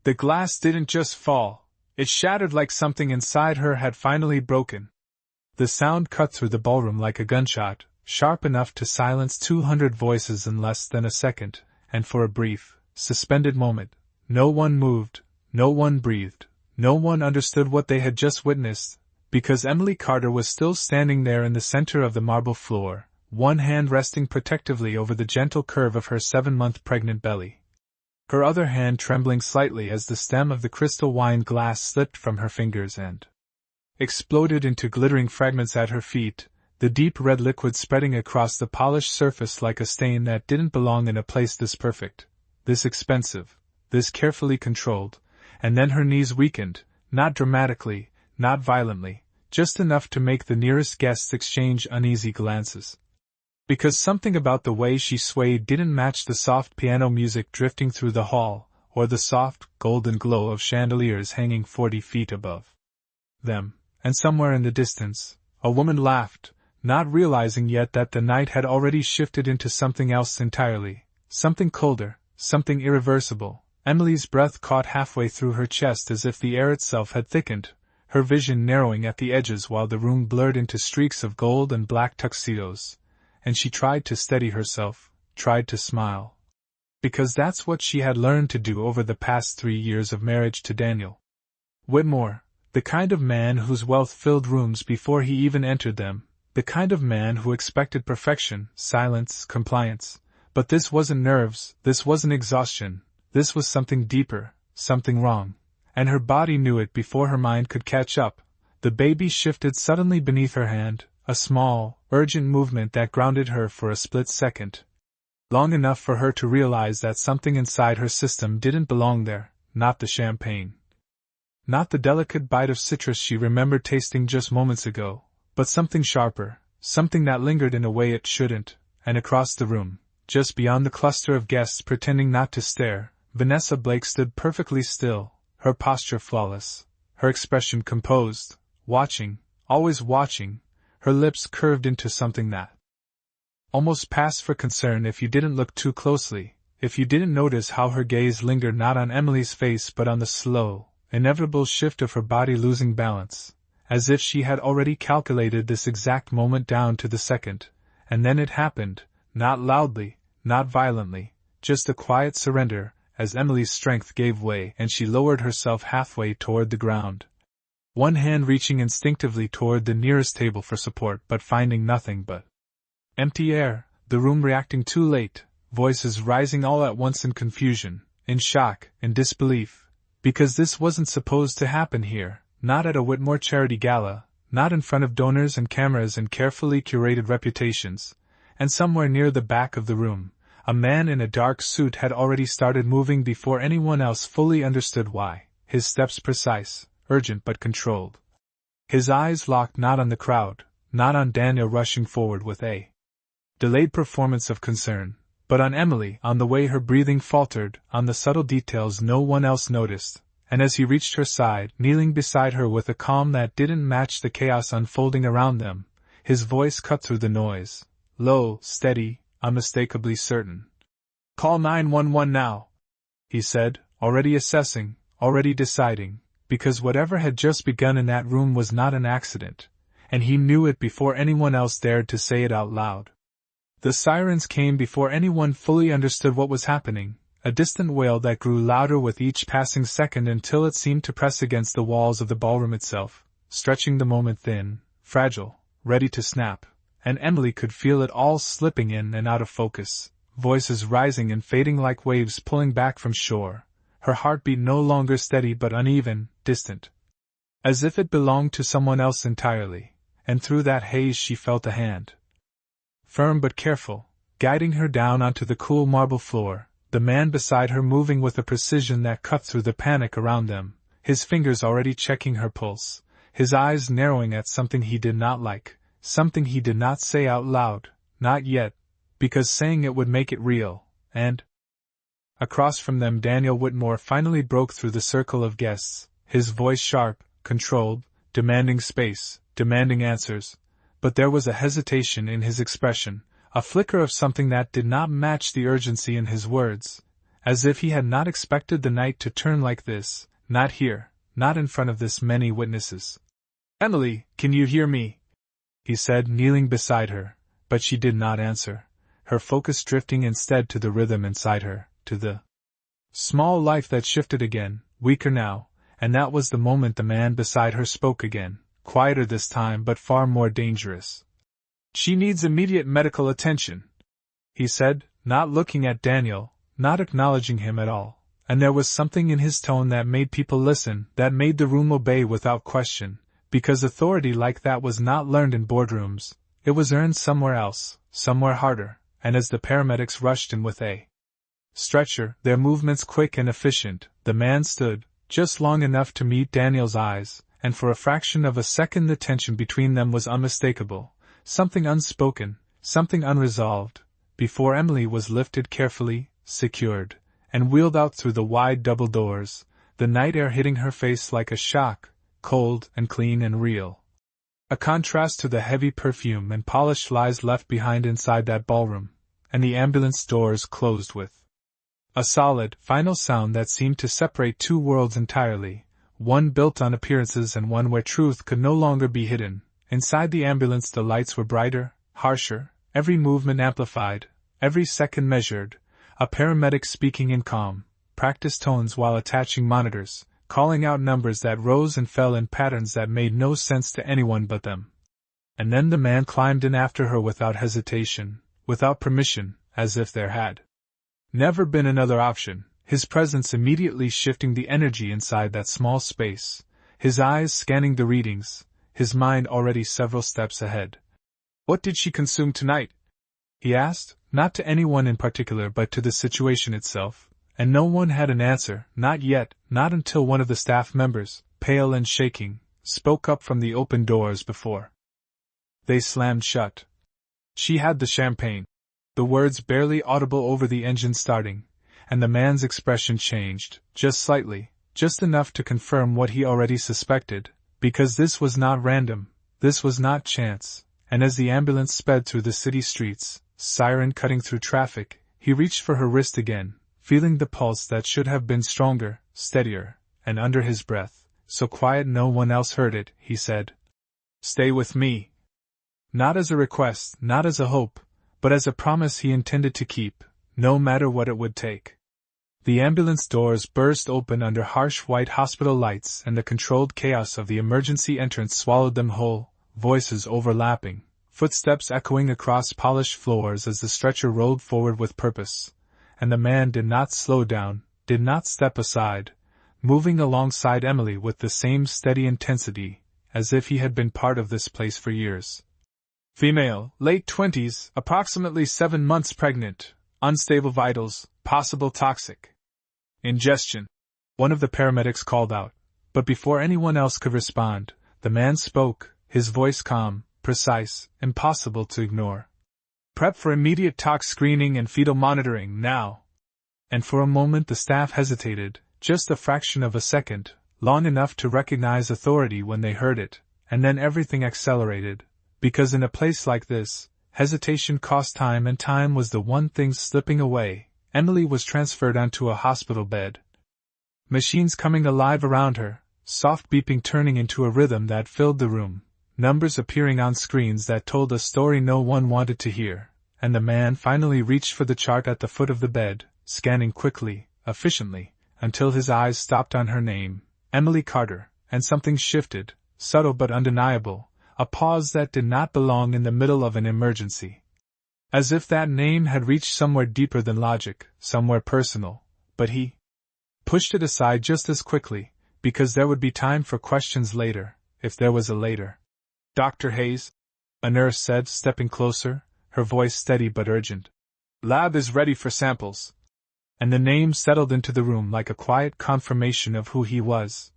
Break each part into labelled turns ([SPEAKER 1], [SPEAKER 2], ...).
[SPEAKER 1] The glass didn't just fall, it shattered like something inside her had finally broken. The sound cut through the ballroom like a gunshot, sharp enough to silence 200 voices in less than a second, and for a brief, suspended moment, no one moved, no one breathed, no one understood what they had just witnessed, because Emily Carter was still standing there in the center of the marble floor, one hand resting protectively over the gentle curve of her 7-month pregnant belly. Her other hand trembling slightly as the stem of the crystal wine glass slipped from her fingers and exploded into glittering fragments at her feet, the deep red liquid spreading across the polished surface like a stain that didn't belong in a place this perfect, this expensive, this carefully controlled, and then her knees weakened, not dramatically, not violently, just enough to make the nearest guests exchange uneasy glances. Because something about the way she swayed didn't match the soft piano music drifting through the hall, or the soft, golden glow of chandeliers hanging 40 feet above them, and somewhere in the distance, a woman laughed, not realizing yet that the night had already shifted into something else entirely, something colder, something irreversible. Emily's breath caught halfway through her chest as if the air itself had thickened, her vision narrowing at the edges while the room blurred into streaks of gold and black tuxedos. And she tried to steady herself, tried to smile. Because that's what she had learned to do over the past 3 years of marriage to Daniel Whitmore, the kind of man whose wealth filled rooms before he even entered them, the kind of man who expected perfection, silence, compliance. But this wasn't nerves, this wasn't exhaustion, this was something deeper, something wrong. And her body knew it before her mind could catch up. The baby shifted suddenly beneath her hand, a small, urgent movement that grounded her for a split second. Long enough for her to realize that something inside her system didn't belong there, not the champagne. Not the delicate bite of citrus she remembered tasting just moments ago, but something sharper, something that lingered in a way it shouldn't, and across the room, just beyond the cluster of guests pretending not to stare, Vanessa Blake stood perfectly still, her posture flawless, her expression composed, watching, always watching, her lips curved into something that almost passed for concern if you didn't look too closely, if you didn't notice how her gaze lingered not on Emily's face but on the slow, inevitable shift of her body losing balance, as if she had already calculated this exact moment down to the second, and then it happened, not loudly, not violently, just a quiet surrender, as Emily's strength gave way and she lowered herself halfway toward the ground. One hand reaching instinctively toward the nearest table for support but finding nothing but empty air, the room reacting too late, voices rising all at once in confusion, in shock, in disbelief, because this wasn't supposed to happen here, not at a Whitmore charity gala, not in front of donors and cameras and carefully curated reputations, and somewhere near the back of the room, a man in a dark suit had already started moving before anyone else fully understood why, his steps precise, urgent but controlled. His eyes locked not on the crowd, not on Daniel rushing forward with a delayed performance of concern, but on Emily, on the way her breathing faltered, on the subtle details no one else noticed, and as he reached her side, kneeling beside her with a calm that didn't match the chaos unfolding around them, his voice cut through the noise, low, steady, unmistakably certain. "Call 911 now," he said, already assessing, already deciding, because whatever had just begun in that room was not an accident, and he knew it before anyone else dared to say it out loud. The sirens came before anyone fully understood what was happening, a distant wail that grew louder with each passing second until it seemed to press against the walls of the ballroom itself, stretching the moment thin, fragile, ready to snap, and Emily could feel it all slipping in and out of focus, voices rising and fading like waves pulling back from shore, her heartbeat no longer steady but uneven, distant, as if it belonged to someone else entirely, and through that haze she felt a hand, firm but careful, guiding her down onto the cool marble floor, the man beside her moving with a precision that cut through the panic around them, his fingers already checking her pulse, his eyes narrowing at something he did not like, something he did not say out loud, not yet, because saying it would make it real, and across from them Daniel Whitmore finally broke through the circle of guests, his voice sharp, controlled, demanding space, demanding answers, but there was a hesitation in his expression, a flicker of something that did not match the urgency in his words, as if he had not expected the night to turn like this, not here, not in front of this many witnesses. "Emily, can you hear me?" he said, kneeling beside her, but she did not answer, her focus drifting instead to the rhythm inside her, to the small life that shifted again, weaker now, and that was the moment the man beside her spoke again, quieter this time but far more dangerous. "She needs immediate medical attention," he said, not looking at Daniel, not acknowledging him at all, and there was something in his tone that made people listen, that made the room obey without question, because authority like that was not learned in boardrooms, it was earned somewhere else, somewhere harder, and as the paramedics rushed in with a stretcher, their movements quick and efficient, the man stood, just long enough to meet Daniel's eyes, and for a fraction of a second the tension between them was unmistakable, something unspoken, something unresolved, before Emily was lifted carefully, secured, and wheeled out through the wide double doors, the night air hitting her face like a shock, cold and clean and real. A contrast to the heavy perfume and polished lies left behind inside that ballroom, and the ambulance doors closed with a solid, final sound that seemed to separate two worlds entirely, one built on appearances and one where truth could no longer be hidden. Inside the ambulance the lights were brighter, harsher, every movement amplified, every second measured, a paramedic speaking in calm, practiced tones while attaching monitors, calling out numbers that rose and fell in patterns that made no sense to anyone but them. And then the man climbed in after her without hesitation, without permission, as if there had never been another option, his presence immediately shifting the energy inside that small space, his eyes scanning the readings, his mind already several steps ahead. "What did she consume tonight?" he asked, not to anyone in particular but to the situation itself, and no one had an answer, not yet, not until one of the staff members, pale and shaking, spoke up from the open doors before they slammed shut. "She had the champagne." The words barely audible over the engine starting, and the man's expression changed, just slightly, just enough to confirm what he already suspected, because this was not random, this was not chance, and as the ambulance sped through the city streets, siren cutting through traffic, he reached for her wrist again, feeling the pulse that should have been stronger, steadier, and under his breath, so quiet no one else heard it, he said, "Stay with me." Not as a request, not as a hope, but as a promise he intended to keep, no matter what it would take. The ambulance doors burst open under harsh white hospital lights and the controlled chaos of the emergency entrance swallowed them whole, voices overlapping, footsteps echoing across polished floors as the stretcher rolled forward with purpose, and the man did not slow down, did not step aside, moving alongside Emily with the same steady intensity, as if he had been part of this place for years. "Female, late 20s, approximately 7 months pregnant, unstable vitals, possible toxic ingestion," one of the paramedics called out, but before anyone else could respond, the man spoke, his voice calm, precise, impossible to ignore. "Prep for immediate tox screening and fetal monitoring, now." And for a moment the staff hesitated, just a fraction of a second, long enough to recognize authority when they heard it, and then everything accelerated. Because in a place like this, hesitation cost time and time was the one thing slipping away. Emily was transferred onto a hospital bed. Machines coming alive around her, soft beeping turning into a rhythm that filled the room, numbers appearing on screens that told a story no one wanted to hear, and the man finally reached for the chart at the foot of the bed, scanning quickly, efficiently, until his eyes stopped on her name, Emily Carter, and something shifted, subtle but undeniable. A pause that did not belong in the middle of an emergency. As if that name had reached somewhere deeper than logic, somewhere personal, but he pushed it aside just as quickly, because there would be time for questions later, if there was a later. "Dr. Hayes," a nurse said, stepping closer, her voice steady but urgent. "Lab is ready for samples." And the name settled into the room like a quiet confirmation of who he was.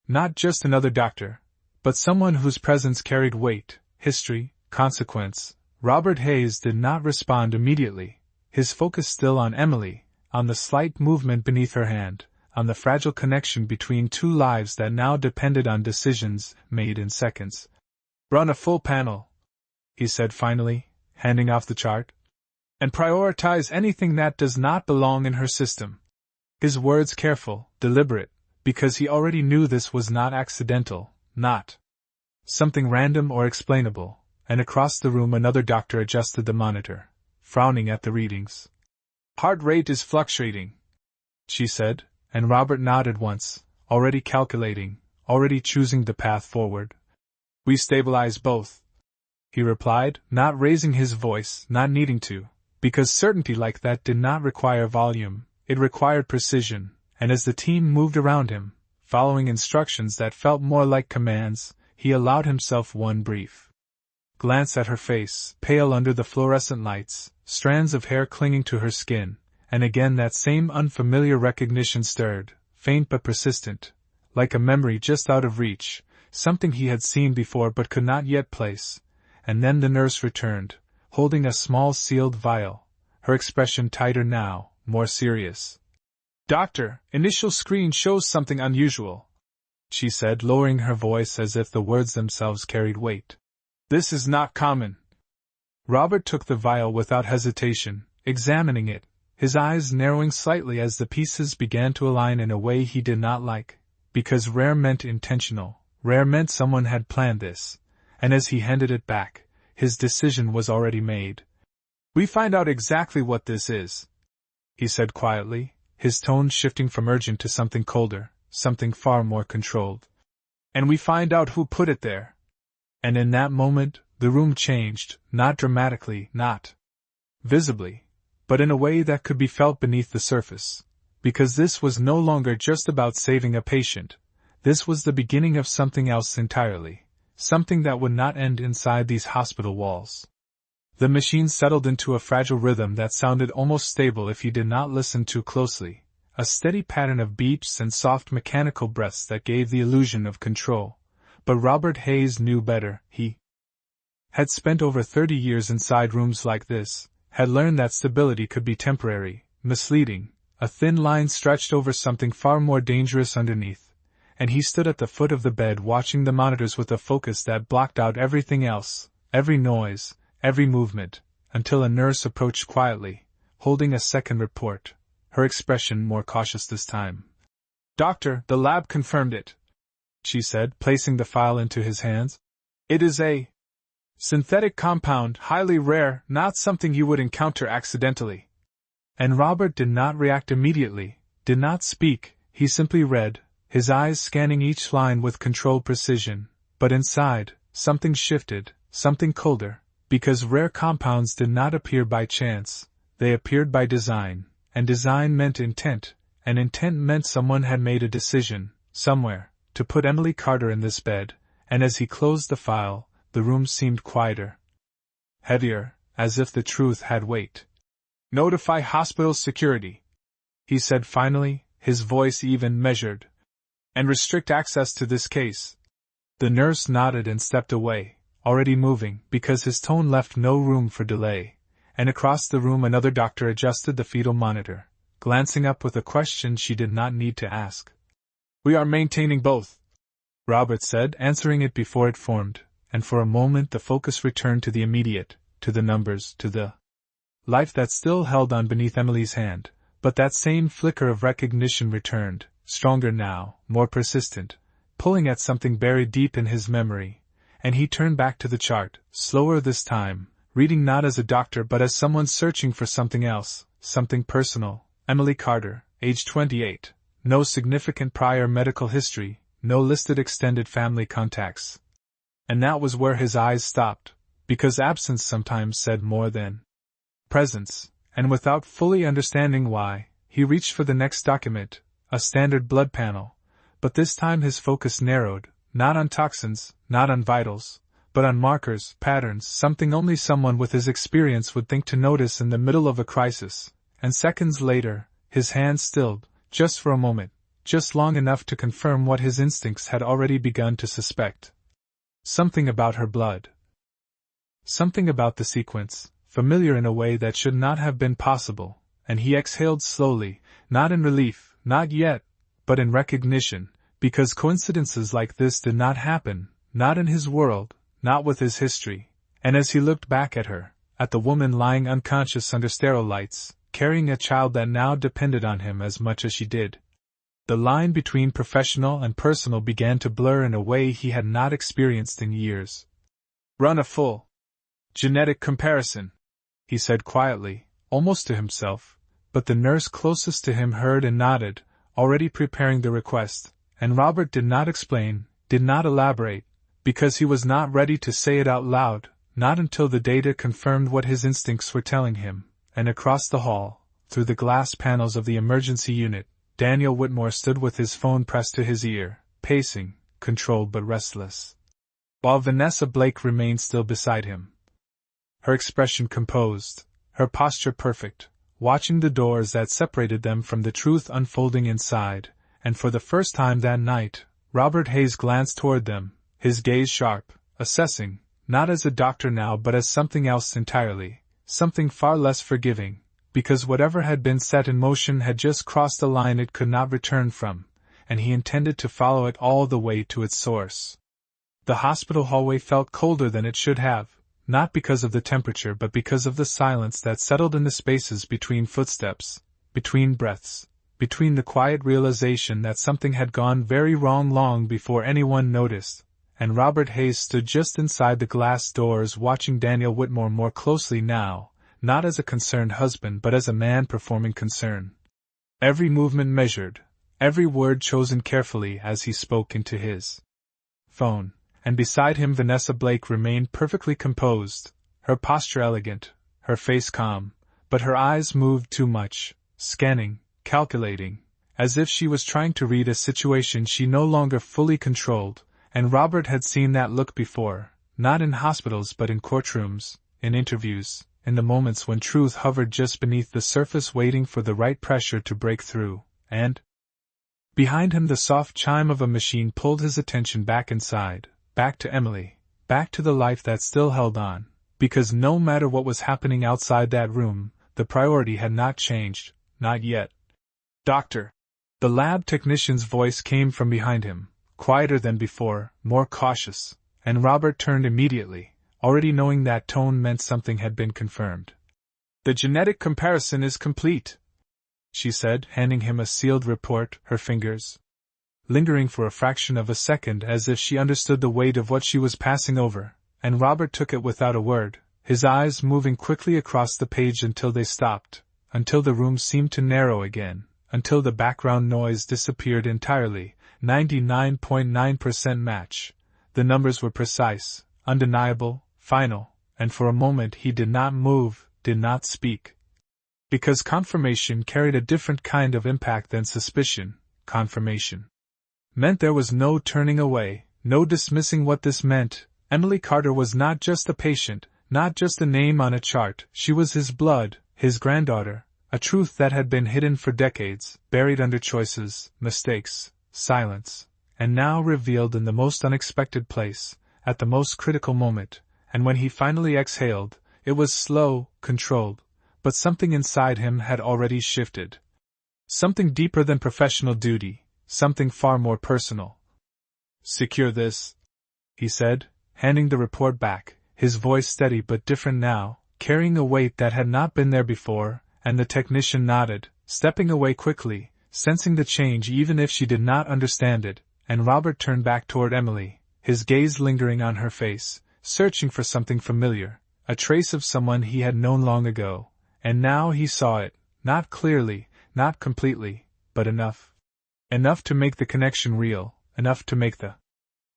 [SPEAKER 1] Not just another doctor, but someone whose presence carried weight, history, consequence. Robert Hayes did not respond immediately, his focus still on Emily, on the slight movement beneath her hand, on the fragile connection between two lives that now depended on decisions made in seconds. "Run a full panel," he said finally, handing off the chart. And prioritize anything that does not belong in her system. His words careful, deliberate, because he already knew this was not accidental, not something random or explainable, and across the room another doctor adjusted the monitor, frowning at the readings. Heart rate is fluctuating, she said, and Robert nodded once, already calculating, already choosing the path forward. We stabilize both, he replied, not raising his voice, not needing to, because certainty like that did not require volume, it required precision, and as the team moved around him, following instructions that felt more like commands, he allowed himself one brief glance at her face, pale under the fluorescent lights, strands of hair clinging to her skin, and again that same unfamiliar recognition stirred, faint but persistent, like a memory just out of reach, something he had seen before but could not yet place. And then the nurse returned, holding a small sealed vial, her expression tighter now, more serious. Doctor, initial screen shows something unusual, she said, lowering her voice as if the words themselves carried weight. This is not common. Robert took the vial without hesitation, examining it, his eyes narrowing slightly as the pieces began to align in a way he did not like, because rare meant intentional, rare meant someone had planned this, and as he handed it back, his decision was already made. We find out exactly what this is, he said quietly, his tone shifting from urgent to something colder, something far more controlled. And we find out who put it there. And in that moment, the room changed, not dramatically, not visibly, but in a way that could be felt beneath the surface. Because this was no longer just about saving a patient. This was the beginning of something else entirely. Something that would not end inside these hospital walls. The machine settled into a fragile rhythm that sounded almost stable if you did not listen too closely. A steady pattern of beats and soft mechanical breaths that gave the illusion of control. But Robert Hayes knew better. He had spent over 30 years inside rooms like this, had learned that stability could be temporary, misleading, a thin line stretched over something far more dangerous underneath, and he stood at the foot of the bed watching the monitors with a focus that blocked out everything else, every noise, every movement, until a nurse approached quietly, holding a second report, her expression more cautious this time. Doctor, the lab confirmed it, she said, placing the file into his hands. It is a synthetic compound, highly rare, not something you would encounter accidentally. And Robert did not react immediately, did not speak, he simply read, his eyes scanning each line with controlled precision, but inside, something shifted, something colder, because rare compounds did not appear by chance, they appeared by design, and design meant intent, and intent meant someone had made a decision, somewhere, to put Emily Carter in this bed, and as he closed the file, the room seemed quieter. Heavier, as if the truth had weight. Notify hospital security, he said finally, his voice even, measured. And restrict access to this case. The nurse nodded and stepped away, already moving, because his tone left no room for delay, and across the room another doctor adjusted the fetal monitor, glancing up with a question she did not need to ask. We are maintaining both, Robert said, answering it before it formed, and for a moment the focus returned to the immediate, to the numbers, to the life that still held on beneath Emily's hand, but that same flicker of recognition returned, stronger now, more persistent, pulling at something buried deep in his memory, and he turned back to the chart, slower this time, reading not as a doctor but as someone searching for something else, something personal. Emily Carter, age 28, no significant prior medical history, no listed extended family contacts. And that was where his eyes stopped, because absence sometimes said more than presence, and without fully understanding why, he reached for the next document, a standard blood panel, but this time his focus narrowed, not on toxins, not on vitals, but on markers, patterns, something only someone with his experience would think to notice in the middle of a crisis, and seconds later, his hand stilled, just for a moment, just long enough to confirm what his instincts had already begun to suspect. Something about her blood. Something about the sequence, familiar in a way that should not have been possible, and he exhaled slowly, not in relief, not yet, but in recognition, because coincidences like this did not happen, not in his world, not with his history, and as he looked back at her, at the woman lying unconscious under sterile lights, carrying a child that now depended on him as much as she did. The line between professional and personal began to blur in a way he had not experienced in years. "Run a full genetic comparison," he said quietly, almost to himself, but the nurse closest to him heard and nodded, already preparing the request, and Robert did not explain, did not elaborate, because he was not ready to say it out loud, not until the data confirmed what his instincts were telling him, and across the hall, through the glass panels of the emergency unit, Daniel Whitmore stood with his phone pressed to his ear, pacing, controlled but restless, while Vanessa Blake remained still beside him. Her expression composed, her posture perfect, watching the doors that separated them from the truth unfolding inside, and for the first time that night, Robert Hayes glanced toward them, his gaze sharp, assessing, not as a doctor now but as something else entirely, something far less forgiving, because whatever had been set in motion had just crossed a line it could not return from, and he intended to follow it all the way to its source. The hospital hallway felt colder than it should have, not because of the temperature but because of the silence that settled in the spaces between footsteps, between breaths, between the quiet realization that something had gone very wrong long before anyone noticed, and Robert Hayes stood just inside the glass doors watching Daniel Whitmore more closely now, not as a concerned husband but as a man performing concern. Every movement measured, every word chosen carefully as he spoke into his phone, and beside him Vanessa Blake remained perfectly composed, her posture elegant, her face calm, but her eyes moved too much, scanning, calculating, as if she was trying to read a situation she no longer fully controlled, and Robert had seen that look before, not in hospitals but in courtrooms, in interviews, in the moments when truth hovered just beneath the surface waiting for the right pressure to break through, and behind him the soft chime of a machine pulled his attention back inside, back to Emily, back to the life that still held on, because no matter what was happening outside that room, the priority had not changed, not yet. "Doctor!" The lab technician's voice came from behind him, quieter than before, more cautious, and Robert turned immediately, already knowing that tone meant something had been confirmed. "The genetic comparison is complete," she said, handing him a sealed report, her fingers lingering for a fraction of a second as if she understood the weight of what she was passing over, and Robert took it without a word, his eyes moving quickly across the page until they stopped, until the room seemed to narrow again, until the background noise disappeared entirely. 99.9% match. The numbers were precise, undeniable, final, and for a moment he did not move, did not speak. Because confirmation carried a different kind of impact than suspicion. Confirmation meant there was no turning away, no dismissing what this meant. Emily Carter was not just a patient, not just a name on a chart, she was his blood, his granddaughter, a truth that had been hidden for decades, buried under choices, mistakes, silence, and now revealed in the most unexpected place, at the most critical moment, and when he finally exhaled, it was slow, controlled, but something inside him had already shifted. Something deeper than professional duty, something far more personal. "Secure this," he said, handing the report back, his voice steady but different now, carrying a weight that had not been there before, and the technician nodded, stepping away quickly, sensing the change even if she did not understand it, and Robert turned back toward Emily, his gaze lingering on her face, searching for something familiar, a trace of someone he had known long ago, and now he saw it, not clearly, not completely, but enough. Enough to make the connection real, enough to make the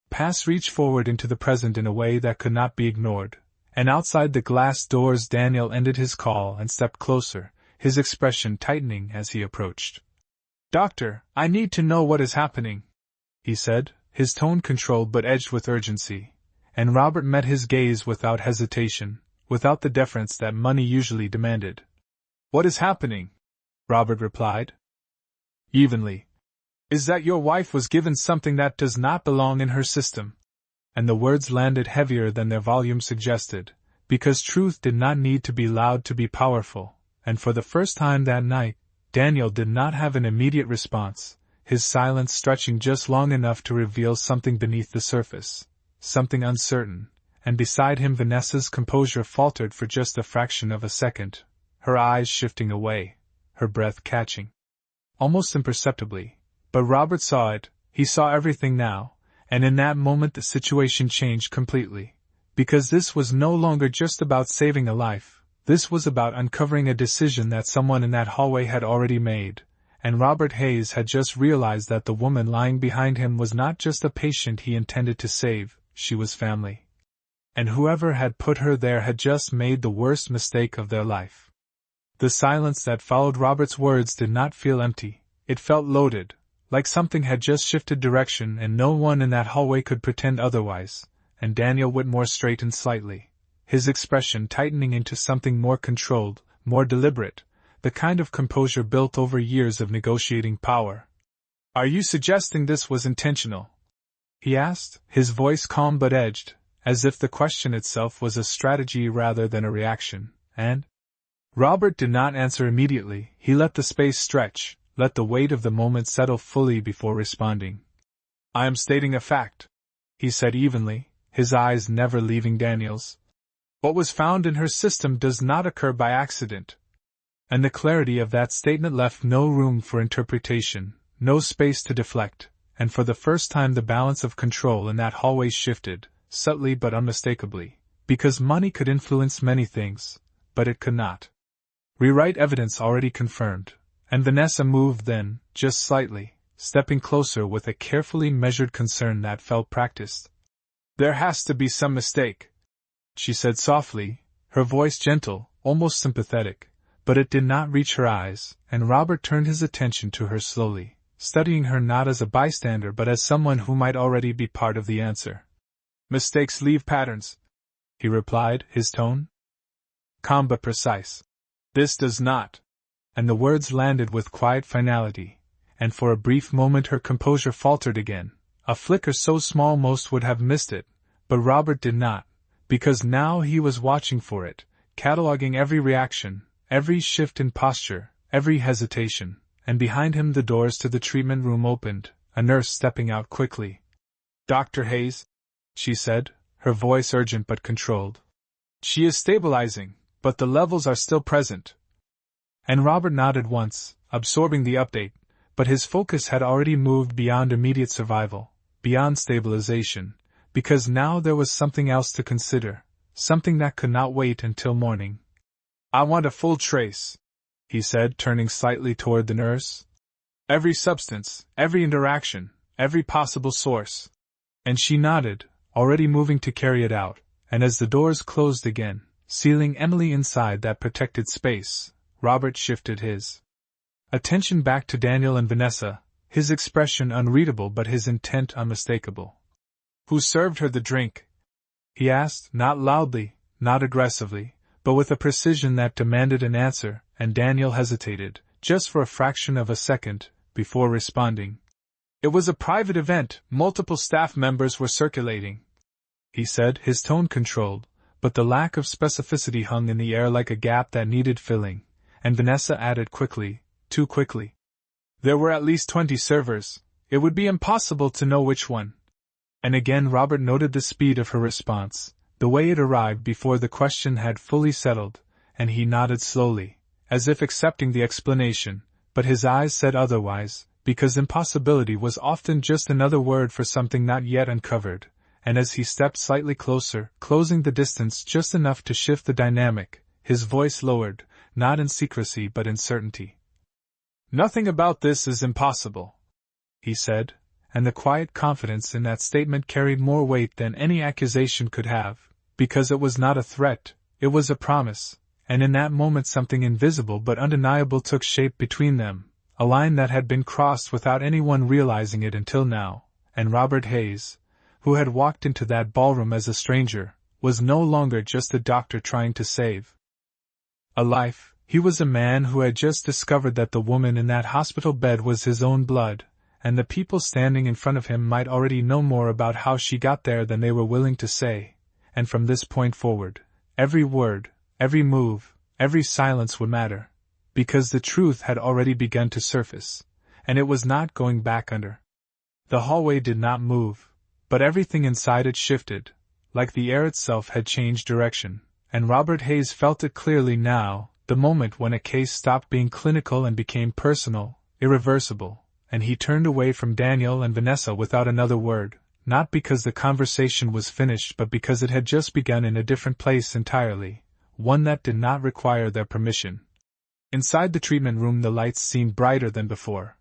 [SPEAKER 1] past reach forward into the present in a way that could not be ignored. And outside the glass doors Daniel ended his call and stepped closer, his expression tightening as he approached. "Doctor, I need to know what is happening," he said, his tone controlled but edged with urgency, and Robert met his gaze without hesitation, without the deference that money usually demanded. "What is happening?" Robert replied evenly. "Is that your wife was given something that does not belong in her system?" And the words landed heavier than their volume suggested, because truth did not need to be loud to be powerful, and for the first time that night, Daniel did not have an immediate response, his silence stretching just long enough to reveal something beneath the surface, something uncertain, and beside him Vanessa's composure faltered for just a fraction of a second, her eyes shifting away, her breath catching. Almost imperceptibly, but Robert saw it, he saw everything now, and in that moment the situation changed completely. Because this was no longer just about saving a life, this was about uncovering a decision that someone in that hallway had already made, and Robert Hayes had just realized that the woman lying behind him was not just a patient he intended to save, she was family. And whoever had put her there had just made the worst mistake of their life. The silence that followed Robert's words did not feel empty, it felt loaded, like something had just shifted direction and no one in that hallway could pretend otherwise. And Daniel Whitmore straightened slightly, his expression tightening into something more controlled, more deliberate, the kind of composure built over years of negotiating power. "Are you suggesting this was intentional?" he asked, his voice calm but edged, as if the question itself was a strategy rather than a reaction, and Robert did not answer immediately, he let the space stretch, let the weight of the moment settle fully before responding. "I am stating a fact," he said evenly, his eyes never leaving Daniel's. "What was found in her system does not occur by accident." And the clarity of that statement left no room for interpretation, no space to deflect, and for the first time the balance of control in that hallway shifted, subtly but unmistakably, because money could influence many things, but it could not rewrite evidence already confirmed, and Vanessa moved then, just slightly, stepping closer with a carefully measured concern that felt practiced. "There has to be some mistake," she said softly, her voice gentle, almost sympathetic, but it did not reach her eyes, and Robert turned his attention to her slowly, studying her not as a bystander but as someone who might already be part of the answer. "Mistakes leave patterns," he replied, his tone calm but precise. "This does not." And the words landed with quiet finality, and for a brief moment her composure faltered again. A flicker so small most would have missed it, but Robert did not, because now he was watching for it, cataloging every reaction, every shift in posture, every hesitation, and behind him the doors to the treatment room opened, a nurse stepping out quickly. "Dr. Hayes," she said, her voice urgent but controlled. "She is stabilizing, but the levels are still present." And Robert nodded once, absorbing the update, but his focus had already moved beyond immediate survival, beyond stabilization, because now there was something else to consider, something that could not wait until morning. "I want a full trace," he said, turning slightly toward the nurse. "Every substance, every interaction, every possible source." And she nodded, already moving to carry it out, and as the doors closed again, sealing Emily inside that protected space, Robert shifted his attention back to Daniel and Vanessa, his expression unreadable but his intent unmistakable. "Who served her the drink?" he asked, not loudly, not aggressively, but with a precision that demanded an answer, and Daniel hesitated, just for a fraction of a second, before responding. "It was a private event, multiple staff members were circulating," he said, his tone controlled, but the lack of specificity hung in the air like a gap that needed filling, and Vanessa added quickly, too quickly. "There were at least 20 servers, it would be impossible to know which one." And again Robert noted the speed of her response, the way it arrived before the question had fully settled, and he nodded slowly, as if accepting the explanation, but his eyes said otherwise, because impossibility was often just another word for something not yet uncovered, and as he stepped slightly closer, closing the distance just enough to shift the dynamic, his voice lowered, not in secrecy but in certainty. "Nothing about this is impossible," he said, and the quiet confidence in that statement carried more weight than any accusation could have, because it was not a threat, it was a promise, and in that moment something invisible but undeniable took shape between them, a line that had been crossed without anyone realizing it until now, and Robert Hayes, who had walked into that ballroom as a stranger, was no longer just a doctor trying to save a life. He was a man who had just discovered that the woman in that hospital bed was his own blood, and the people standing in front of him might already know more about how she got there than they were willing to say, and from this point forward, every word, every move, every silence would matter, because the truth had already begun to surface, and it was not going back under. The hallway did not move, but everything inside it shifted, like the air itself had changed direction, and Robert Hayes felt it clearly now, the moment when a case stopped being clinical and became personal, irreversible, and he turned away from Daniel and Vanessa without another word, not because the conversation was finished but because it had just begun in a different place entirely, one that did not require their permission. Inside the treatment room the lights seemed brighter than before.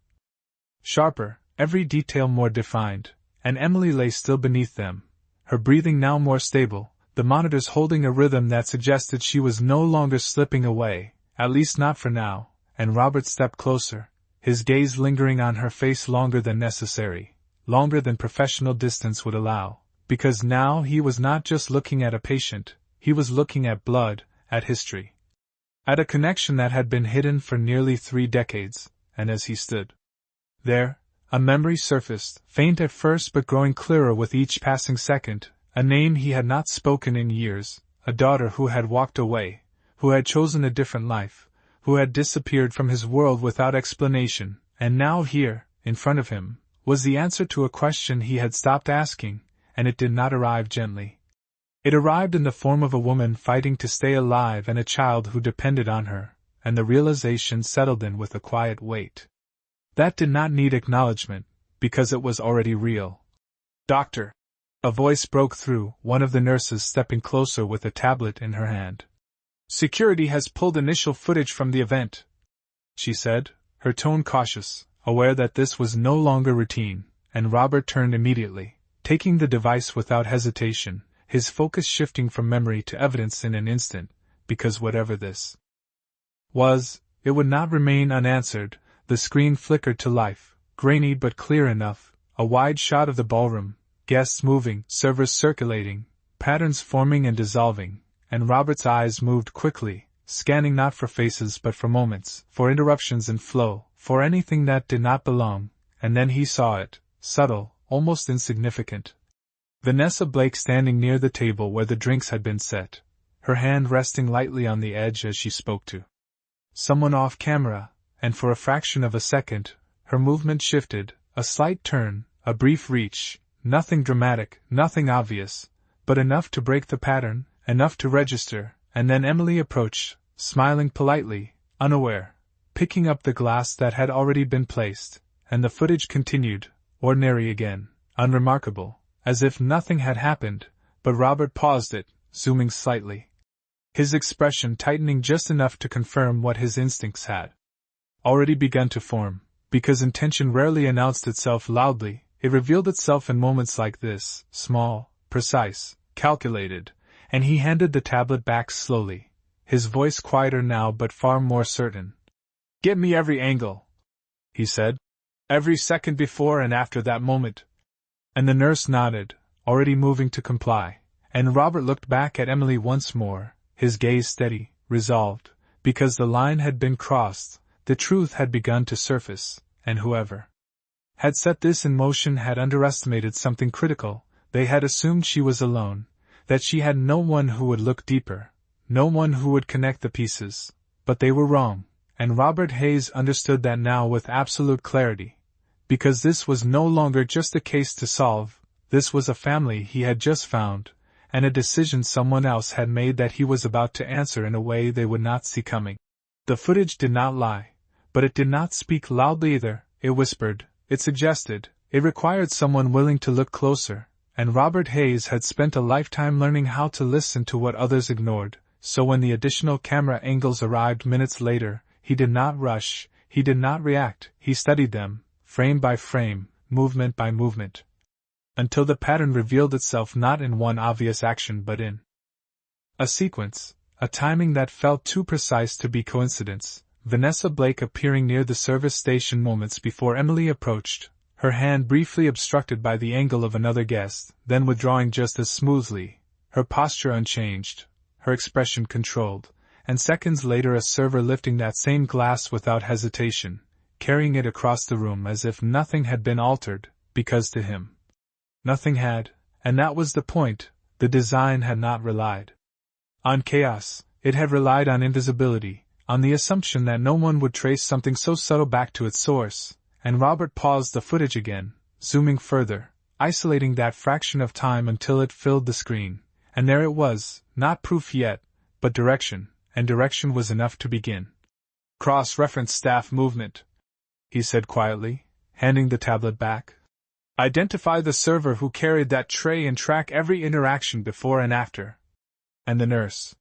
[SPEAKER 1] Sharper, every detail more defined, and Emily lay still beneath them, her breathing now more stable, the monitors holding a rhythm that suggested she was no longer slipping away, at least not for now, and Robert stepped closer, his gaze lingering on her face longer than necessary, longer than professional distance would allow, because now he was not just looking at a patient, he was looking at blood, at history. At a connection that had been hidden for nearly 3 decades, and as he stood there, a memory surfaced, faint at first but growing clearer with each passing second, a name he had not spoken in years, a daughter who had walked away, who had chosen a different life, who had disappeared from his world without explanation, and now here, in front of him, was the answer to a question he had stopped asking, and it did not arrive gently. It arrived in the form of a woman fighting to stay alive and a child who depended on her, and the realization settled in with a quiet weight. That did not need acknowledgement, because it was already real. "Doctor!" A voice broke through, one of the nurses stepping closer with a tablet in her hand. "Security has pulled initial footage from the event," she said, her tone cautious, aware that this was no longer routine, and Robert turned immediately, taking the device without hesitation, his focus shifting from memory to evidence in an instant, because whatever this was, it would not remain unanswered. The screen flickered to life, grainy but clear enough, a wide shot of the ballroom, guests moving, servers circulating, patterns forming and dissolving, and Robert's eyes moved quickly, scanning not for faces but for moments, for interruptions in flow, for anything that did not belong, and then he saw it, subtle, almost insignificant. Vanessa Blake standing near the table where the drinks had been set, her hand resting lightly on the edge as she spoke to someone off camera, and for a fraction of a second, her movement shifted, a slight turn, a brief reach, nothing dramatic, nothing obvious, but enough to break the pattern, enough to register, and then Emily approached, smiling politely, unaware, picking up the glass that had already been placed, and the footage continued, ordinary again, unremarkable, as if nothing had happened, but Robert paused it, zooming slightly, his expression tightening just enough to confirm what his instincts had already begun to form, because intention rarely announced itself loudly, it revealed itself in moments like this, small, precise, calculated, and he handed the tablet back slowly, his voice quieter now but far more certain. "Get me every angle," he said. "Every second before and after that moment." And the nurse nodded, already moving to comply, and Robert looked back at Emily once more, his gaze steady, resolved, because the line had been crossed, the truth had begun to surface, and whoever had set this in motion had underestimated something critical. They had assumed she was alone, that she had no one who would look deeper, no one who would connect the pieces, but they were wrong, and Robert Hayes understood that now with absolute clarity, because this was no longer just a case to solve, this was a family he had just found, and a decision someone else had made that he was about to answer in a way they would not see coming. The footage did not lie, but it did not speak loudly either, it whispered, it suggested, it required someone willing to look closer, and Robert Hayes had spent a lifetime learning how to listen to what others ignored, so when the additional camera angles arrived minutes later, he did not rush, he did not react, he studied them, frame by frame, movement by movement, until the pattern revealed itself not in one obvious action but in a sequence, a timing that felt too precise to be coincidence. Vanessa Blake appearing near the service station moments before Emily approached, her hand briefly obstructed by the angle of another guest, then withdrawing just as smoothly, her posture unchanged, her expression controlled, and seconds later a server lifting that same glass without hesitation, carrying it across the room as if nothing had been altered, because to him nothing had, and that was the point. The design had not relied on chaos, it had relied on invisibility, on the assumption that no one would trace something so subtle back to its source, and Robert paused the footage again, zooming further, isolating that fraction of time until it filled the screen, and there it was, not proof yet, but direction, and direction was enough to begin. Cross-reference staff movement, he said quietly, handing the tablet back. Identify the server who carried that tray and track every interaction before and after. And the nurse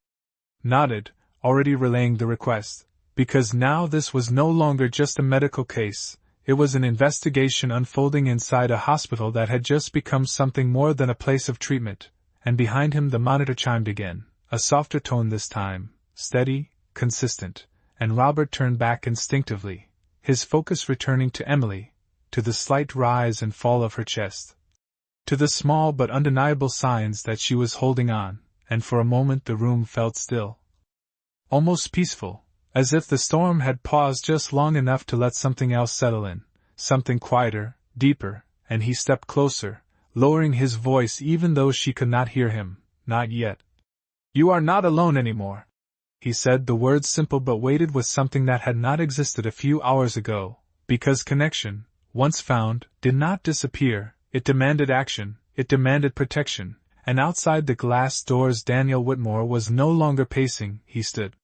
[SPEAKER 1] nodded, already relaying the request, because now this was no longer just a medical case, it was an investigation unfolding inside a hospital that had just become something more than a place of treatment, and behind him the monitor chimed again, a softer tone this time, steady, consistent, and Robert turned back instinctively, his focus returning to Emily, to the slight rise and fall of her chest, to the small but undeniable signs that she was holding on, and for a moment the room felt still. Almost peaceful, as if the storm had paused just long enough to let something else settle in, something quieter, deeper, and he stepped closer, lowering his voice even though she could not hear him, not yet. You are not alone anymore, he said, the words simple but weighted with something that had not existed a few hours ago, because connection, once found, did not disappear, it demanded action, it demanded protection, and outside the glass doors Daniel Whitmore was no longer pacing, he stood.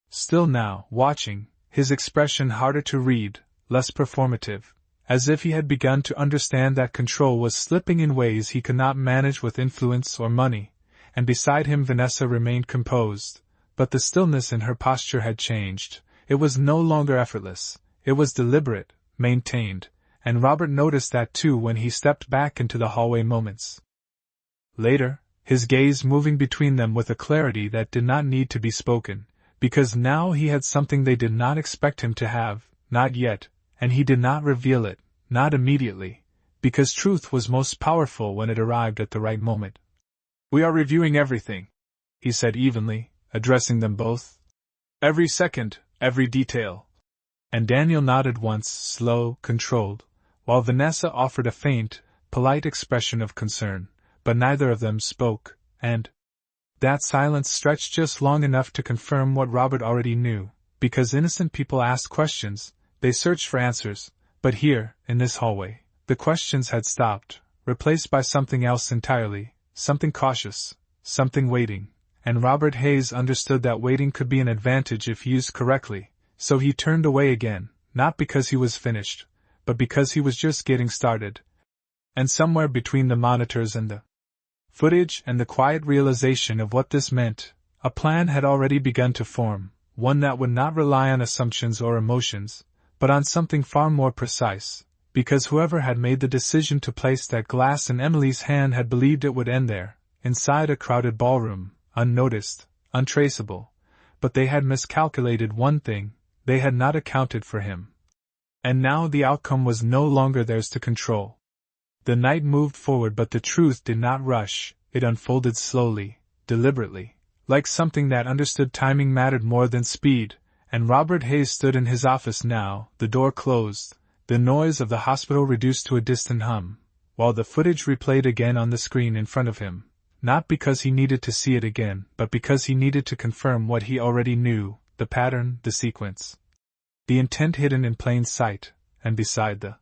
[SPEAKER 1] Still now, watching, his expression harder to read, less performative, as if he had begun to understand that control was slipping in ways he could not manage with influence or money, and beside him Vanessa remained composed, but the stillness in her posture had changed, it was no longer effortless, it was deliberate, maintained, and Robert noticed that too when he stepped back into the hallway moments later, his gaze moving between them with a clarity that did not need to be spoken, because now he had something they did not expect him to have, not yet, and he did not reveal it, not immediately, because truth was most powerful when it arrived at the right moment. We are reviewing everything, he said evenly, addressing them both. Every second, every detail. And Daniel nodded once, slow, controlled, while Vanessa offered a faint, polite expression of concern, but neither of them spoke, and that silence stretched just long enough to confirm what Robert already knew, because innocent people asked questions, they searched for answers, but here, in this hallway, the questions had stopped, replaced by something else entirely, something cautious, something waiting, and Robert Hayes understood that waiting could be an advantage if used correctly, so he turned away again, not because he was finished, but because he was just getting started. And somewhere between the monitors and the footage and the quiet realization of what this meant, a plan had already begun to form, one that would not rely on assumptions or emotions, but on something far more precise, because whoever had made the decision to place that glass in Emily's hand had believed it would end there, inside a crowded ballroom, unnoticed, untraceable, but they had miscalculated one thing, they had not accounted for him. And now the outcome was no longer theirs to control. The night moved forward, but the truth did not rush, it unfolded slowly, deliberately, like something that understood timing mattered more than speed, and Robert Hayes stood in his office now, the door closed, the noise of the hospital reduced to a distant hum, while the footage replayed again on the screen in front of him, not because he needed to see it again, but because he needed to confirm what he already knew, the pattern, the sequence. The intent hidden in plain sight, and beside the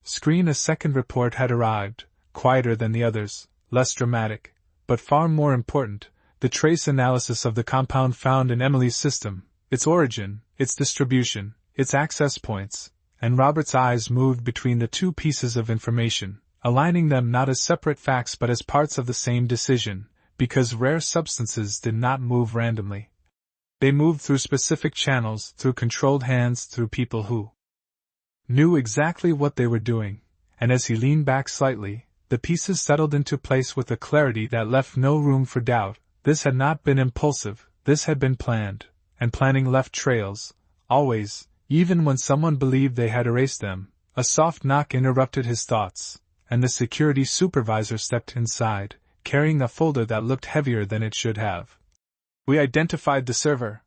[SPEAKER 1] screen a second report had arrived, quieter than the others, less dramatic, but far more important, the trace analysis of the compound found in Emily's system, its origin, its distribution, its access points, and Robert's eyes moved between the two pieces of information, aligning them not as separate facts but as parts of the same decision, because rare substances did not move randomly. They moved through specific channels, through controlled hands, through people who knew exactly what they were doing, and as he leaned back slightly, the pieces settled into place with a clarity that left no room for doubt. This had not been impulsive, this had been planned, and planning left trails, always, even when someone believed they had erased them. A soft knock interrupted his thoughts, and the security supervisor stepped inside, carrying a folder that looked heavier than it should have. We identified the server,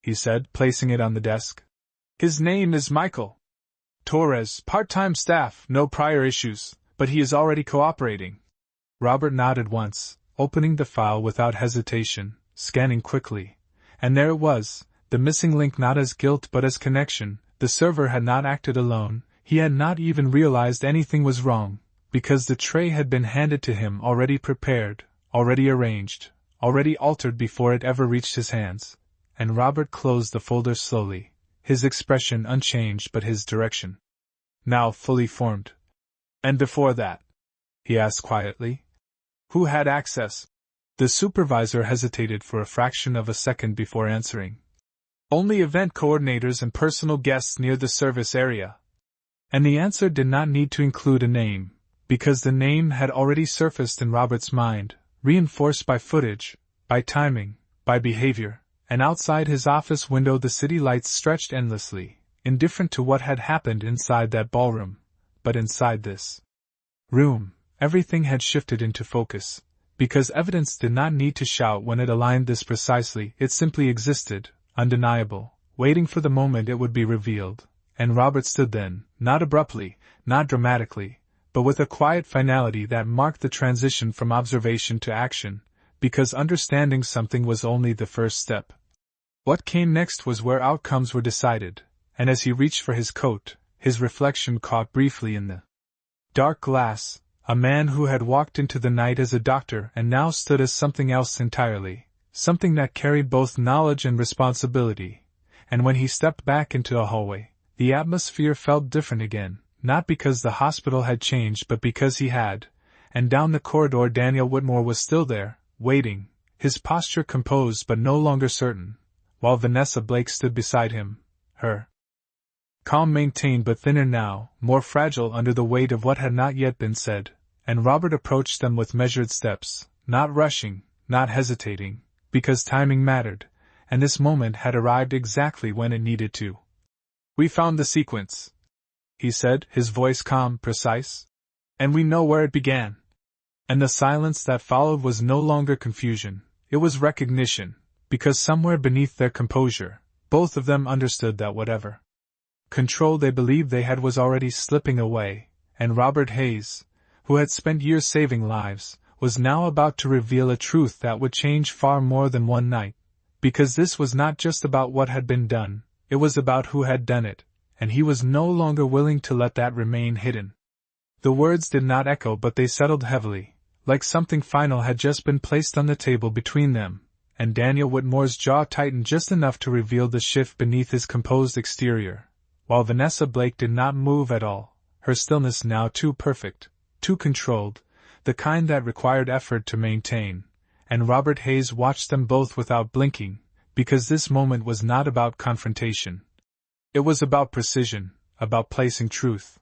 [SPEAKER 1] he said, placing it on the desk. His name is Michael Torres, part-time staff, no prior issues, but he is already cooperating. Robert nodded once, opening the file without hesitation, scanning quickly. And there it was, the missing link, not as guilt but as connection. The server had not acted alone, he had not even realized anything was wrong, because the tray had been handed to him already prepared, already arranged, already altered before it ever reached his hands, and Robert closed the folder slowly, his expression unchanged but his direction now fully formed. And before that? He asked quietly. Who had access? The supervisor hesitated for a fraction of a second before answering. Only event coordinators and personal guests near the service area. And the answer did not need to include a name, because the name had already surfaced in Robert's mind, reinforced by footage, by timing, by behavior, and outside his office window the city lights stretched endlessly, indifferent to what had happened inside that ballroom. But inside this room, everything had shifted into focus, because evidence did not need to shout when it aligned this precisely, it simply existed, undeniable, waiting for the moment it would be revealed, and Robert stood then, not abruptly, not dramatically, but with a quiet finality that marked the transition from observation to action, because understanding something was only the first step. What came next was where outcomes were decided, and as he reached for his coat, his reflection caught briefly in the dark glass, a man who had walked into the night as a doctor and now stood as something else entirely, something that carried both knowledge and responsibility, and when he stepped back into a hallway, the atmosphere felt different again, not because the hospital had changed but because he had, and down the corridor Daniel Whitmore was still there, waiting, his posture composed but no longer certain, while Vanessa Blake stood beside him, her calm maintained but thinner now, more fragile under the weight of what had not yet been said, and Robert approached them with measured steps, not rushing, not hesitating, because timing mattered, and this moment had arrived exactly when it needed to. We found the sequence, he said, his voice calm, precise, and we know where it began. And the silence that followed was no longer confusion, it was recognition, because somewhere beneath their composure, both of them understood that whatever control they believed they had was already slipping away, and Robert Hayes, who had spent years saving lives, was now about to reveal a truth that would change far more than one night, because this was not just about what had been done, it was about who had done it, and he was no longer willing to let that remain hidden. The words did not echo but they settled heavily, like something final had just been placed on the table between them, and Daniel Whitmore's jaw tightened just enough to reveal the shift beneath his composed exterior, while Vanessa Blake did not move at all, her stillness now too perfect, too controlled, the kind that required effort to maintain, and Robert Hayes watched them both without blinking, because this moment was not about confrontation. It was about precision, about placing truth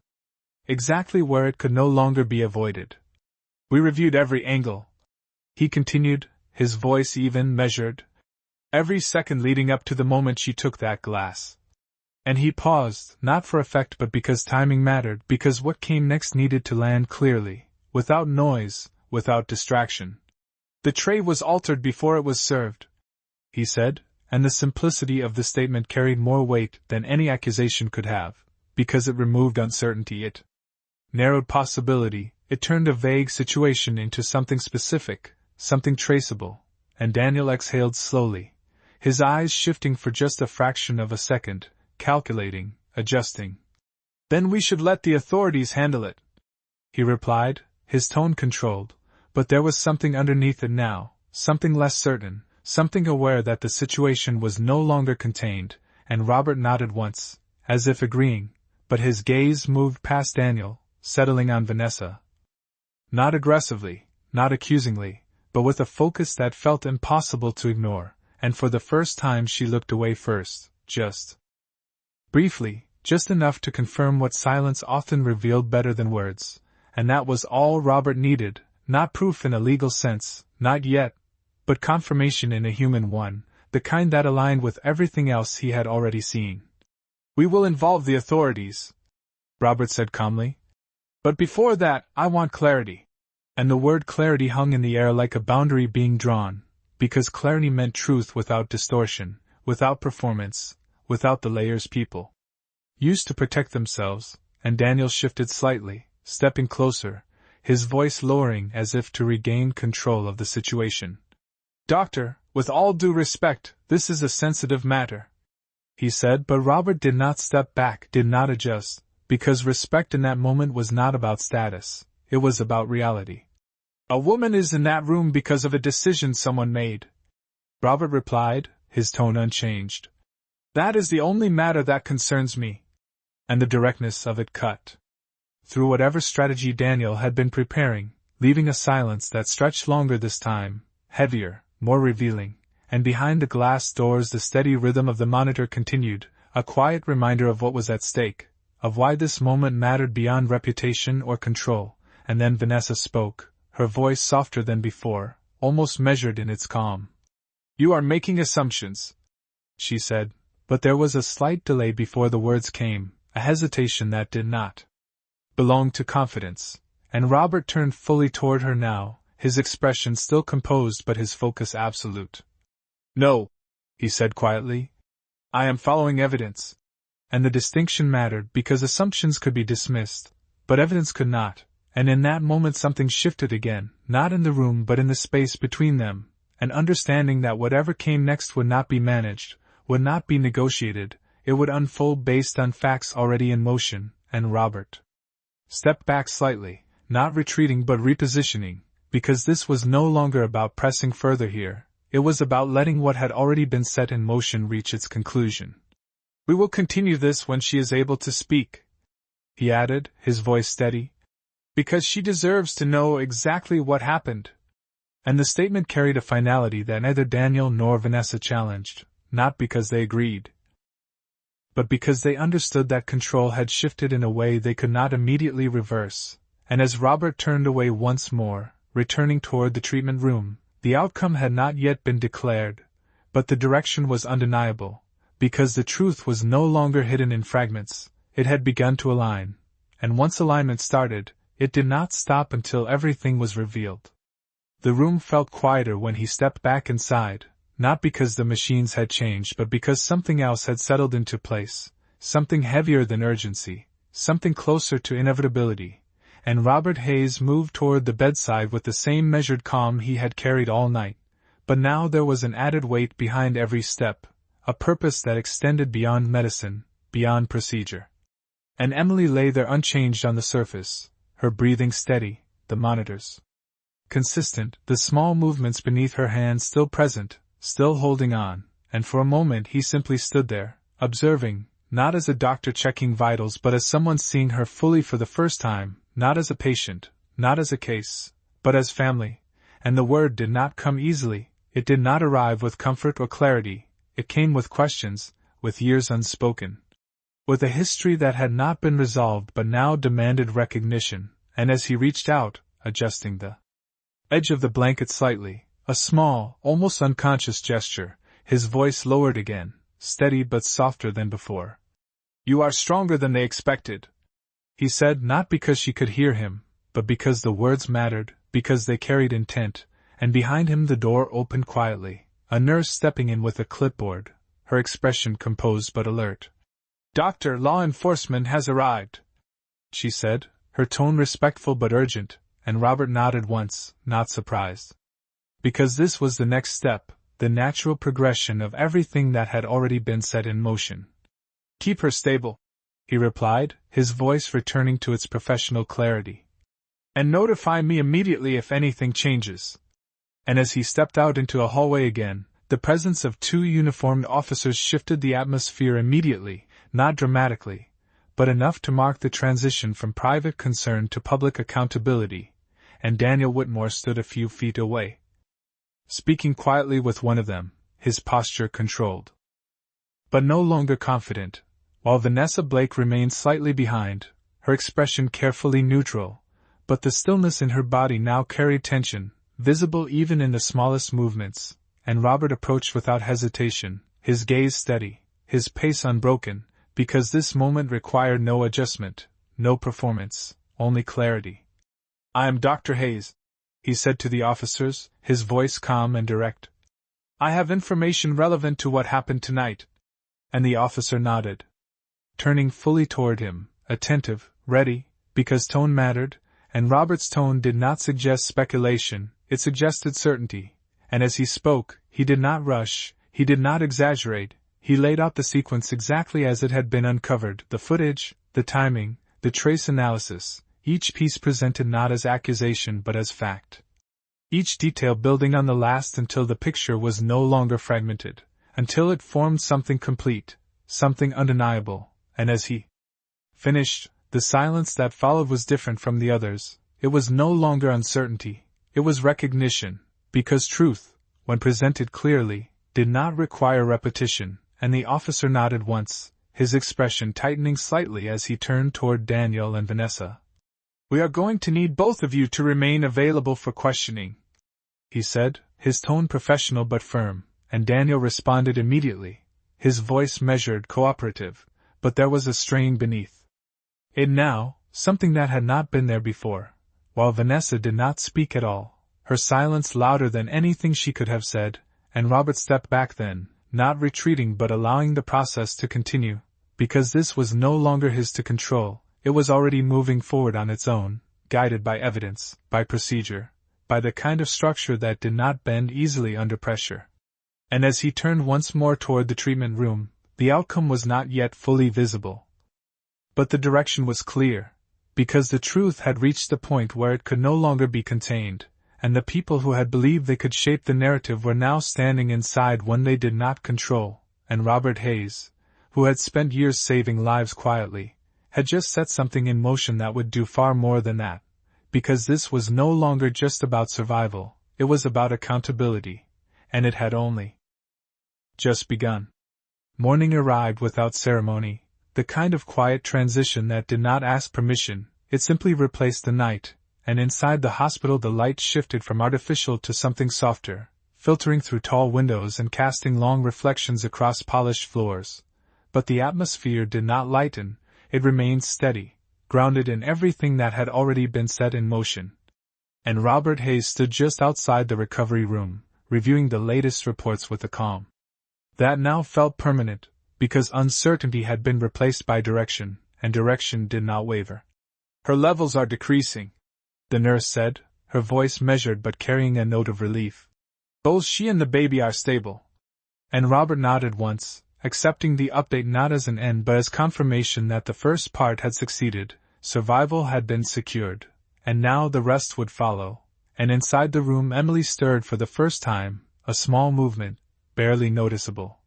[SPEAKER 1] exactly where it could no longer be avoided. We reviewed every angle, he continued, his voice even, measured, every second leading up to the moment she took that glass. And he paused, not for effect but because timing mattered, because what came next needed to land clearly, without noise, without distraction. The tray was altered before it was served, he said, and the simplicity of the statement carried more weight than any accusation could have, because it removed uncertainty, it narrowed possibility, it turned a vague situation into something specific, something traceable, and Daniel exhaled slowly, his eyes shifting for just a fraction of a second, calculating, adjusting. Then we should let the authorities handle it, he replied, his tone controlled, but there was something underneath it now, something less certain, something aware that the situation was no longer contained, and Robert nodded once, as if agreeing, but his gaze moved past Daniel, settling on Vanessa. Not aggressively, not accusingly, but with a focus that felt impossible to ignore, and for the first time she looked away first, just briefly, just enough to confirm what silence often revealed better than words, and that was all Robert needed, not proof in a legal sense, not yet, but confirmation in a human one, the kind that aligned with everything else he had already seen. We will involve the authorities, Robert said calmly. But before that, I want clarity. And the word clarity hung in the air like a boundary being drawn, because clarity meant truth without distortion, without performance, without the layers people used to protect themselves, and Daniel shifted slightly, stepping closer, his voice lowering as if to regain control of the situation. Doctor, with all due respect, this is a sensitive matter, he said, but Robert did not step back, did not adjust, because respect in that moment was not about status, it was about reality. A woman is in that room because of a decision someone made, Robert replied, his tone unchanged. That is the only matter that concerns me. And the directness of it cut through whatever strategy Daniel had been preparing, leaving a silence that stretched longer this time, heavier, more revealing, and behind the glass doors the steady rhythm of the monitor continued, a quiet reminder of what was at stake, of why this moment mattered beyond reputation or control. And then Vanessa spoke, her voice softer than before, almost measured in its calm. You are making assumptions, she said, but there was a slight delay before the words came, a hesitation that did not belong to confidence, and Robert turned fully toward her now, his expression still composed but his focus absolute. No, he said quietly. I am following evidence. And the distinction mattered because assumptions could be dismissed, but evidence could not, and in that moment something shifted again, not in the room but in the space between them, an understanding that whatever came next would not be managed, would not be negotiated, it would unfold based on facts already in motion, and Robert stepped back slightly, not retreating but repositioning, because this was no longer about pressing further here, it was about letting what had already been set in motion reach its conclusion. We will continue this when she is able to speak, he added, his voice steady, because she deserves to know exactly what happened. And the statement carried a finality that neither Daniel nor Vanessa challenged, not because they agreed, but because they understood that control had shifted in a way they could not immediately reverse. And as Robert turned away once more, returning toward the treatment room, the outcome had not yet been declared, but the direction was undeniable, because the truth was no longer hidden in fragments, it had begun to align, and once alignment started, it did not stop until everything was revealed. The room felt quieter when he stepped back inside, not because the machines had changed but because something else had settled into place, something heavier than urgency, something closer to inevitability, and Robert Hayes moved toward the bedside with the same measured calm he had carried all night, but now there was an added weight behind every step, a purpose that extended beyond medicine, beyond procedure. And Emily lay there unchanged on the surface, her breathing steady, the monitors consistent, the small movements beneath her hands still present, still holding on, and for a moment he simply stood there, observing, not as a doctor checking vitals but as someone seeing her fully for the first time, not as a patient, not as a case, but as family. And the word did not come easily, it did not arrive with comfort or clarity, it came with questions, with years unspoken, with a history that had not been resolved but now demanded recognition, and as he reached out, adjusting the edge of the blanket slightly, a small, almost unconscious gesture, his voice lowered again, steady but softer than before. You are stronger than they expected, he said, not because she could hear him, but because the words mattered, because they carried intent, and behind him the door opened quietly, a nurse stepping in with a clipboard, her expression composed but alert. Doctor, law enforcement has arrived, she said, her tone respectful but urgent, and Robert nodded once, not surprised. Because this was the next step, the natural progression of everything that had already been set in motion. Keep her stable, he replied, his voice returning to its professional clarity. And notify me immediately if anything changes. And as he stepped out into a hallway again, the presence of two uniformed officers shifted the atmosphere immediately, not dramatically, but enough to mark the transition from private concern to public accountability, and Daniel Whitmore stood a few feet away, speaking quietly with one of them, his posture controlled, but no longer confident, while Vanessa Blake remained slightly behind, her expression carefully neutral, but the stillness in her body now carried tension, visible even in the smallest movements, and Robert approached without hesitation, his gaze steady, his pace unbroken, because this moment required no adjustment, no performance, only clarity. I am Dr. Hayes, he said to the officers, his voice calm and direct. I have information relevant to what happened tonight. And the officer nodded, turning fully toward him, attentive, ready, because tone mattered, and Robert's tone did not suggest speculation, it suggested certainty, and as he spoke, he did not rush, he did not exaggerate, he laid out the sequence exactly as it had been uncovered, the footage, the timing, the trace analysis. each piece presented not as accusation but as fact. Each detail building on the last until the picture was no longer fragmented, until it formed something complete, something undeniable, and as he finished, the silence that followed was different from the others. It was no longer uncertainty, it was recognition, because truth, when presented clearly, did not require repetition, and the officer nodded once, his expression tightening slightly as he turned toward Daniel and Vanessa. "We are going to need both of you to remain available for questioning," he said, his tone professional but firm, and Daniel responded immediately, his voice measured, cooperative, but there was a strain beneath it now, something that had not been there before, while Vanessa did not speak at all, her silence louder than anything she could have said, and Robert stepped back then, not retreating but allowing the process to continue, because this was no longer his to control, it was already moving forward on its own, guided by evidence, by procedure, by the kind of structure that did not bend easily under pressure. And as he turned once more toward the treatment room, the outcome was not yet fully visible. But the direction was clear, because the truth had reached the point where it could no longer be contained, and the people who had believed they could shape the narrative were now standing inside one they did not control, and Robert Hayes, who had spent years saving lives quietly, had just set something in motion that would do far more than that, because this was no longer just about survival, it was about accountability, and it had only just begun. Morning arrived without ceremony, the kind of quiet transition that did not ask permission, it simply replaced the night, and inside the hospital the light shifted from artificial to something softer, filtering through tall windows and casting long reflections across polished floors. But the atmosphere did not lighten, it remained steady, grounded in everything that had already been set in motion. And Robert Hayes stood just outside the recovery room, reviewing the latest reports with a calm that now felt permanent, because uncertainty had been replaced by direction, and direction did not waver. "Her levels are decreasing," the nurse said, her voice measured but carrying a note of relief. "Both she and the baby are stable." And Robert nodded once, accepting the update not as an end but as confirmation that the first part had succeeded, survival had been secured, and now the rest would follow. And inside the room Emily stirred for the first time, a small movement, barely noticeable,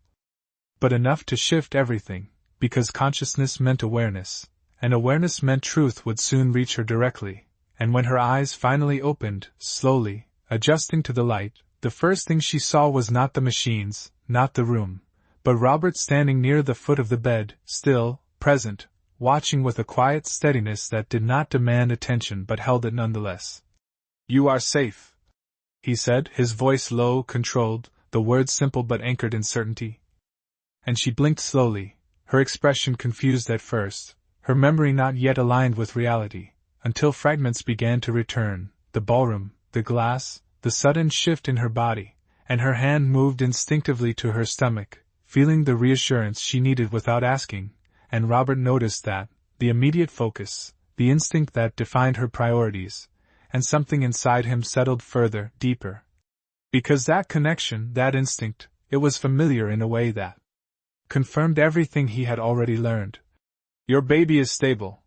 [SPEAKER 1] but enough to shift everything, because consciousness meant awareness, and awareness meant truth would soon reach her directly. And when her eyes finally opened, slowly, adjusting to the light, the first thing she saw was not the machines, not the room, but Robert standing near the foot of the bed, still, present, watching with a quiet steadiness that did not demand attention but held it nonetheless. "You are safe," he said, his voice low, controlled, the words simple but anchored in certainty. And she blinked slowly, her expression confused at first, her memory not yet aligned with reality, until fragments began to return, the ballroom, the glass, the sudden shift in her body, and her hand moved instinctively to her stomach, feeling the reassurance she needed without asking, and Robert noticed that, the immediate focus, the instinct that defined her priorities, and something inside him settled further, deeper. Because that connection, that instinct, it was familiar in a way that confirmed everything he had already learned. "Your baby is stable,"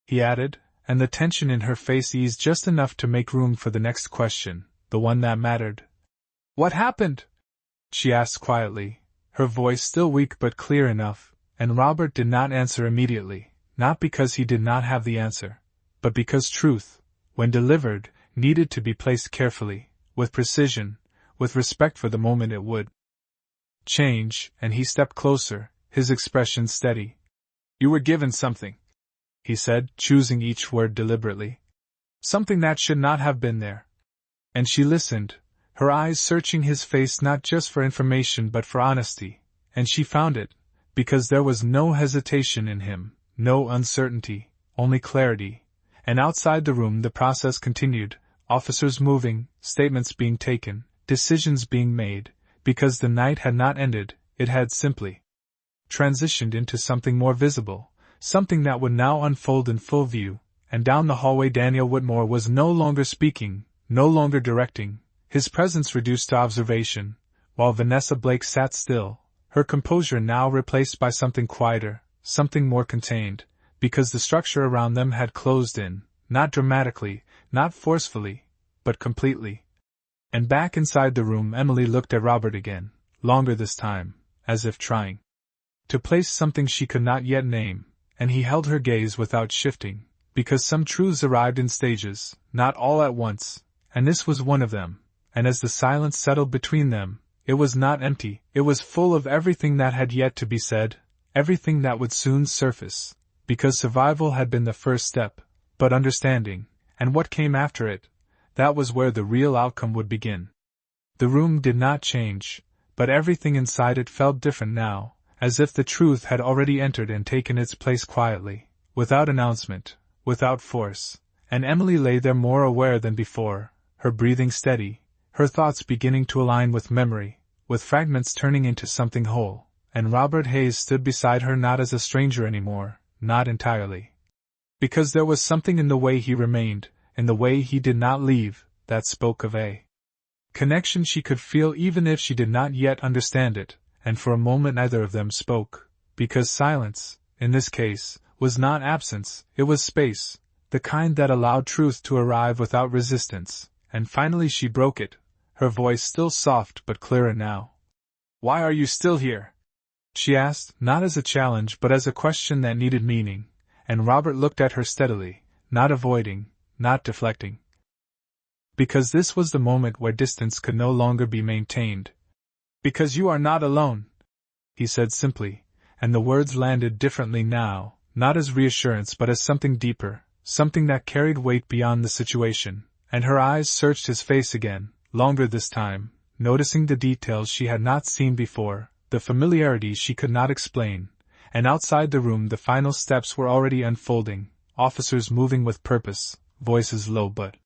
[SPEAKER 1] he added, and the tension in her face eased just enough to make room for the next question, the one that mattered. "What happened?" she asked quietly, her voice still weak but clear enough, and Robert did not answer immediately, not because he did not have the answer, but because truth, when delivered, needed to be placed carefully, with precision, with respect for the moment it would change, and he stepped closer, his expression steady. "You were given something," he said, choosing each word deliberately. "Something that should not have been there." And she listened, her eyes searching his face not just for information but for honesty, and she found it, because there was no hesitation in him, no uncertainty, only clarity. And outside the room the process continued, officers moving, statements being taken, decisions being made, because the night had not ended, it had simply transitioned into something more visible, something that would now unfold in full view, and down the hallway Daniel Whitmore was no longer speaking, no longer directing, his presence reduced to observation, while Vanessa Blake sat still, her composure now replaced by something quieter, something more contained, because the structure around them had closed in, not dramatically, not forcefully, but completely. And back inside the room, Emily looked at Robert again, longer this time, as if trying to place something she could not yet name, and he held her gaze without shifting, because some truths arrived in stages, not all at once, and this was one of them, and as the silence settled between them, it was not empty, it was full of everything that had yet to be said, everything that would soon surface, because survival had been the first step, but understanding, and what came after it, that was where the real outcome would begin. The room did not change, but everything inside it felt different now, as if the truth had already entered and taken its place quietly, without announcement, without force, and Emily lay there more aware than before, her breathing steady, her thoughts beginning to align with memory, with fragments turning into something whole, and Robert Hayes stood beside her not as a stranger anymore, not entirely. Because there was something in the way he remained, in the way he did not leave, that spoke of a connection she could feel even if she did not yet understand it, and for a moment neither of them spoke, because silence, in this case, was not absence, it was space, the kind that allowed truth to arrive without resistance, and finally she broke it, her voice still soft but clearer now. "Why are you still here?" she asked, not as a challenge but as a question that needed meaning, and Robert looked at her steadily, not avoiding, not deflecting. "Because this was the moment where distance could no longer be maintained. Because you are not alone," he said simply, and the words landed differently now, not as reassurance but as something deeper, something that carried weight beyond the situation, and her eyes searched his face again, longer this time, noticing the details she had not seen before, the familiarity she could not explain, and outside the room the final steps were already unfolding, officers moving with purpose, voices low but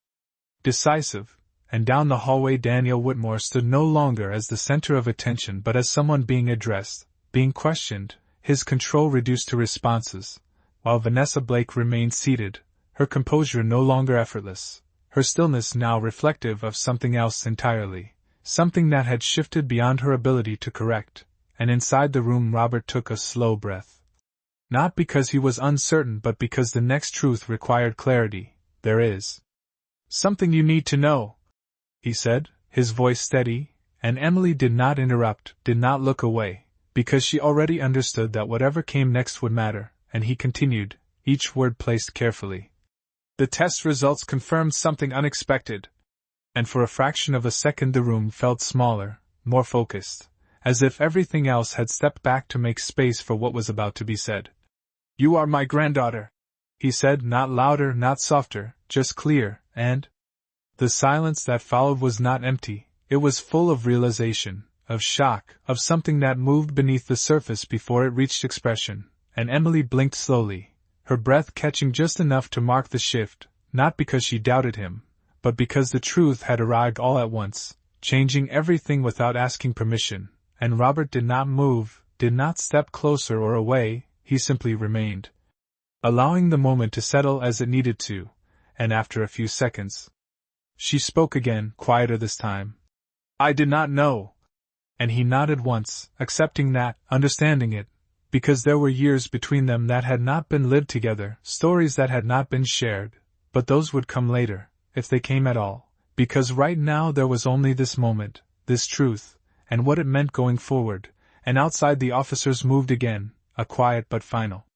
[SPEAKER 1] decisive, and down the hallway Daniel Whitmore stood no longer as the center of attention but as someone being addressed, being questioned, his control reduced to responses, while Vanessa Blake remained seated, her composure no longer effortless, her stillness now reflective of something else entirely, something that had shifted beyond her ability to correct, and inside the room Robert took a slow breath. Not because he was uncertain but because the next truth required clarity. "There is something you need to know," he said, his voice steady, and Emily did not interrupt, did not look away, because she already understood that whatever came next would matter, and he continued, each word placed carefully. "The test results confirmed something unexpected." And for a fraction of a second the room felt smaller, more focused, as if everything else had stepped back to make space for what was about to be said. "You are my granddaughter," he said, not louder, not softer, just clear, and the silence that followed was not empty, it was full of realization, of shock, of something that moved beneath the surface before it reached expression, and Emily blinked slowly, her breath catching just enough to mark the shift, not because she doubted him, but because the truth had arrived all at once, changing everything without asking permission, and Robert did not move, did not step closer or away, he simply remained, allowing the moment to settle as it needed to, and after a few seconds, she spoke again, quieter this time. "I did not know." And he nodded once, accepting that, understanding it, because there were years between them that had not been lived together, stories that had not been shared, but those would come later, if they came at all, because right now there was only this moment, this truth, and what it meant going forward, and outside the officers moved again, a quiet but final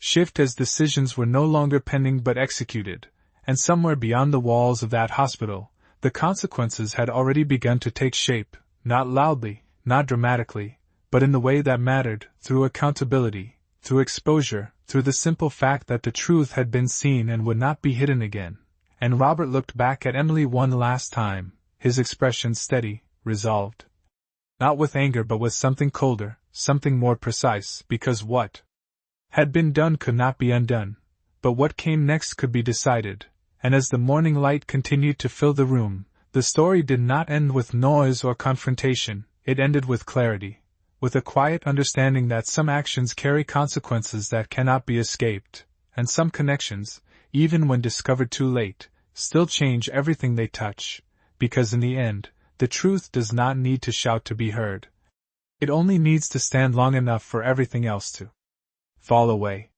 [SPEAKER 1] shift as decisions were no longer pending but executed, and somewhere beyond the walls of that hospital, the consequences had already begun to take shape, not loudly, not dramatically, but in the way that mattered, through accountability, through exposure, through the simple fact that the truth had been seen and would not be hidden again. And Robert looked back at Emily one last time, his expression steady, resolved. Not with anger but with something colder, something more precise, because what had been done could not be undone, but what came next could be decided, and as the morning light continued to fill the room, the story did not end with noise or confrontation, it ended with clarity, with a quiet understanding that some actions carry consequences that cannot be escaped, and some connections, even when discovered too late, still change everything they touch, because in the end, the truth does not need to shout to be heard. It only needs to stand long enough for everything else to fall away.